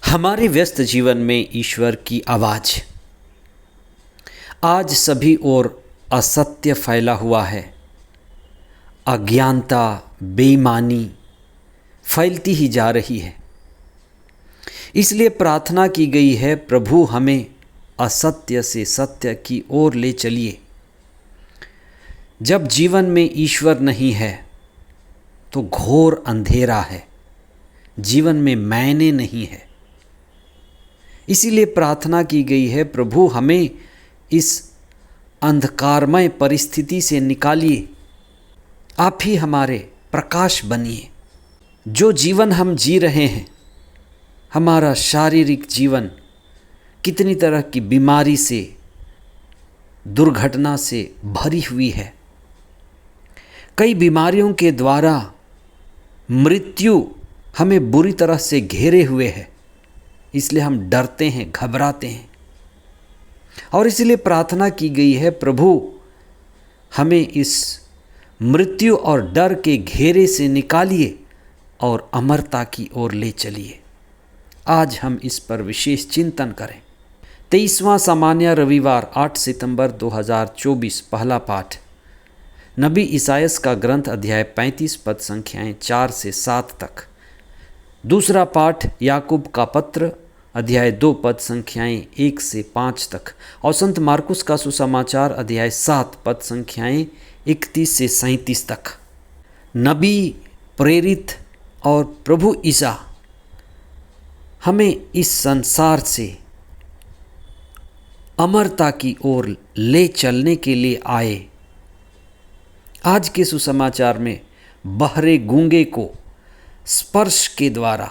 हमारे व्यस्त जीवन में ईश्वर की आवाज़। आज सभी ओर असत्य फैला हुआ है, अज्ञानता, बेईमानी फैलती ही जा रही है। इसलिए प्रार्थना की गई है, प्रभु हमें असत्य से सत्य की ओर ले चलिए। जब जीवन में ईश्वर नहीं है तो घोर अंधेरा है, जीवन में मैंने नहीं है। इसीलिए प्रार्थना की गई है, प्रभु हमें इस अंधकारमय परिस्थिति से निकालिए, आप ही हमारे प्रकाश बनिए। जो जीवन हम जी रहे हैं, हमारा शारीरिक जीवन कितनी तरह की बीमारी से, दुर्घटना से भरी हुई है। कई बीमारियों के द्वारा मृत्यु हमें बुरी तरह से घेरे हुए है, इसलिए हम डरते हैं, घबराते हैं। और इसलिए प्रार्थना की गई है, प्रभु हमें इस मृत्यु और डर के घेरे से निकालिए और अमरता की ओर ले चलिए। आज हम इस पर विशेष चिंतन करें। 23वां सामान्य रविवार 8 सितंबर 2024, पहला पाठ नबी ईसायास का ग्रंथ अध्याय 35 पद संख्याएं 4 से 7 तक। दूसरा पाठ याकूब का पत्र अध्याय 2 पद संख्याएं 1 से 5 तक और संत मार्कुस का सुसमाचार अध्याय 7 पद संख्याएं 31 से 37 तक। नबी, प्रेरित और प्रभु ईसा हमें इस संसार से अमरता की ओर ले चलने के लिए आए। आज के सुसमाचार में बहरे गूंगे को स्पर्श के द्वारा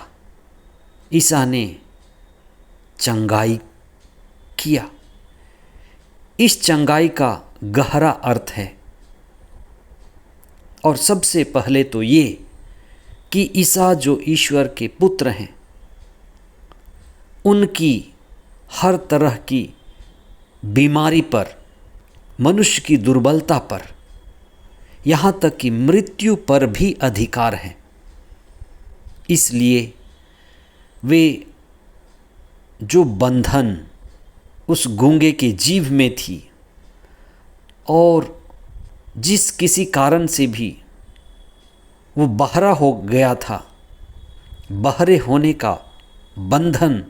ईसा ने चंगाई किया। इस चंगाई का गहरा अर्थ है, और सबसे पहले तो ये कि ईसा जो ईश्वर के पुत्र हैं, उनकी हर तरह की बीमारी पर, मनुष्य की दुर्बलता पर, यहाँ तक कि मृत्यु पर भी अधिकार है। इसलिए वे जो बंधन उस गूंगे के जीव में थी, और जिस किसी कारण से भी वो बहरा हो गया था, बहरे होने का बंधन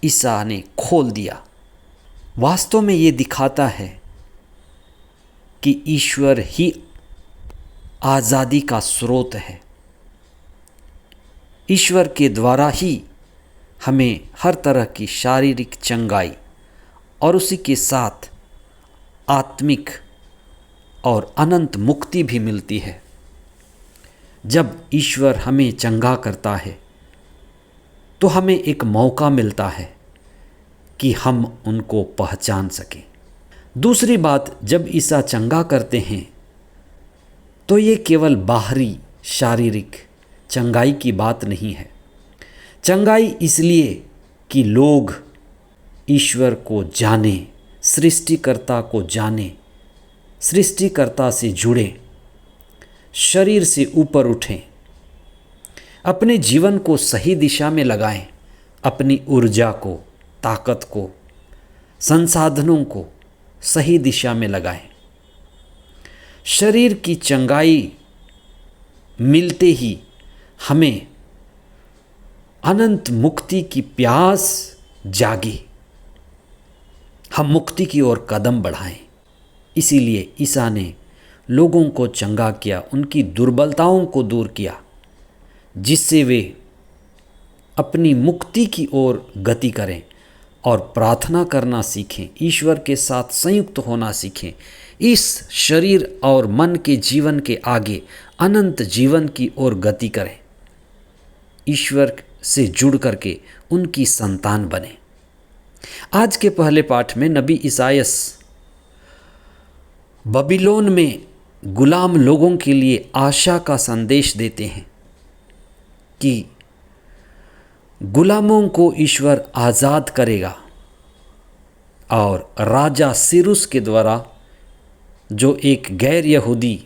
ईसा ने खोल दिया। वास्तव में ये दिखाता है कि ईश्वर ही आज़ादी का स्रोत है। ईश्वर के द्वारा ही हमें हर तरह की शारीरिक चंगाई और उसी के साथ आत्मिक और अनंत मुक्ति भी मिलती है। जब ईश्वर हमें चंगा करता है तो हमें एक मौका मिलता है कि हम उनको पहचान सकें। दूसरी बात, जब ईसा चंगा करते हैं तो ये केवल बाहरी शारीरिक चंगाई की बात नहीं है। चंगाई इसलिए कि लोग ईश्वर को जाने, सृष्टिकर्ता को जाने, सृष्टिकर्ता से जुड़े, शरीर से ऊपर उठें, अपने जीवन को सही दिशा में लगाएं, अपनी ऊर्जा को, ताकत को, संसाधनों को सही दिशा में लगाएं। शरीर की चंगाई मिलते ही हमें अनंत मुक्ति की प्यास जागी, हम मुक्ति की ओर कदम बढ़ाएं। इसीलिए ईसा ने लोगों को चंगा किया, उनकी दुर्बलताओं को दूर किया, जिससे वे अपनी मुक्ति की ओर गति करें और प्रार्थना करना सीखें, ईश्वर के साथ संयुक्त होना सीखें, इस शरीर और मन के जीवन के आगे अनंत जीवन की ओर गति करें, ईश्वर से जुड़ करके उनकी संतान बने। आज के पहले पाठ में नबी ईसायास बबीलोन में गुलाम लोगों के लिए आशा का संदेश देते हैं कि गुलामों को ईश्वर आज़ाद करेगा, और राजा सिरुस के द्वारा, जो एक गैर यहूदी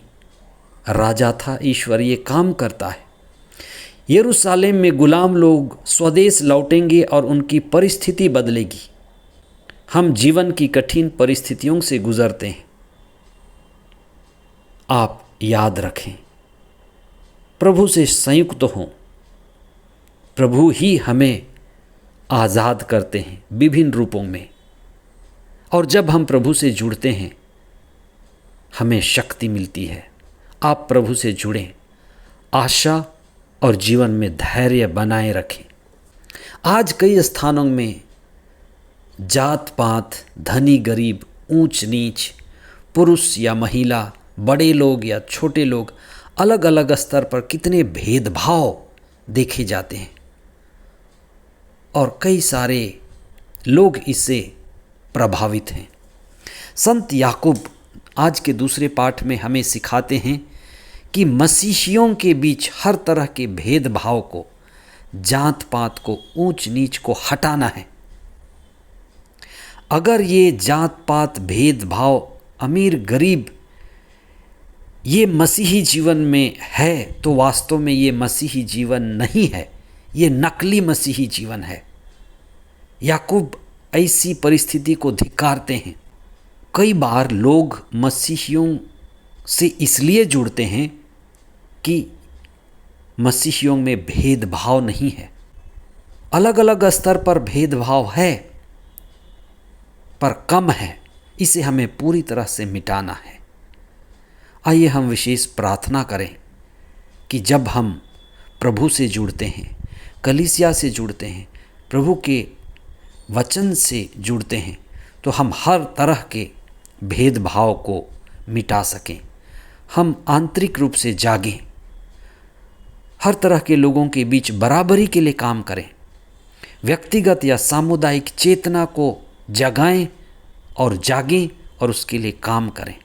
राजा था, ईश्वर ये काम करता है। यरूशलेम में गुलाम लोग स्वदेश लौटेंगे और उनकी परिस्थिति बदलेगी। हम जीवन की कठिन परिस्थितियों से गुजरते हैं। आप याद रखें, प्रभु से संयुक्त हों। प्रभु ही हमें आज़ाद करते हैं विभिन्न रूपों में, और जब हम प्रभु से जुड़ते हैं हमें शक्ति मिलती है। आप प्रभु से जुड़ें, आशा और जीवन में धैर्य बनाए रखें। आज कई स्थानों में जात पात, धनी गरीब, ऊंच नीच, पुरुष या महिला, बड़े लोग या छोटे लोग, अलग अलग स्तर पर कितने भेदभाव देखे जाते हैं और कई सारे लोग इससे प्रभावित हैं। संत याकूब आज के दूसरे पाठ में हमें सिखाते हैं कि मसीहियों के बीच हर तरह के भेदभाव को, जात पात को, ऊंच नीच को हटाना है। अगर ये जात पात, भेदभाव, अमीर गरीब ये मसीही जीवन में है तो वास्तव में ये मसीही जीवन नहीं है, ये नकली मसीही जीवन है। याकूब ऐसी परिस्थिति को धिक्कारते हैं। कई बार लोग मसीहियों से इसलिए जुड़ते हैं कि मसीहियों में भेदभाव नहीं है। अलग अलग स्तर पर भेदभाव है पर कम है, इसे हमें पूरी तरह से मिटाना है। आइए हम विशेष प्रार्थना करें कि जब हम प्रभु से जुड़ते हैं, कलीसिया से जुड़ते हैं, प्रभु के वचन से जुड़ते हैं, तो हम हर तरह के भेदभाव को मिटा सकें। हम आंतरिक रूप से जागें, हर तरह के लोगों के बीच बराबरी के लिए काम करें, व्यक्तिगत या सामुदायिक चेतना को जगाएं और जागें और उसके लिए काम करें।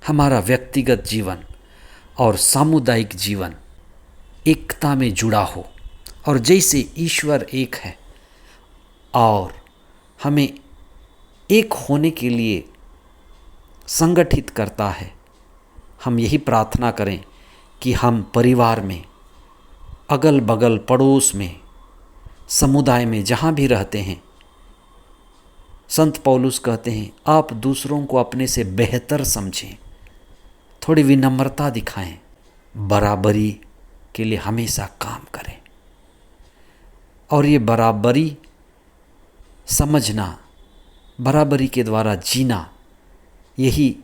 हमारा व्यक्तिगत जीवन और सामुदायिक जीवन एकता में जुड़ा हो, और जैसे ईश्वर एक है और हमें एक होने के लिए संगठित करता है, हम यही प्रार्थना करें कि हम परिवार में, अगल बगल, पड़ोस में, समुदाय में जहाँ भी रहते हैं, संत पौलुस कहते हैं आप दूसरों को अपने से बेहतर समझें, थोड़ी विनम्रता दिखाएं, बराबरी के लिए हमेशा काम करें। और ये बराबरी समझना, बराबरी के द्वारा जीना, यही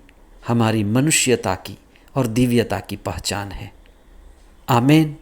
हमारी मनुष्यता की और दिव्यता की पहचान है। आमीन।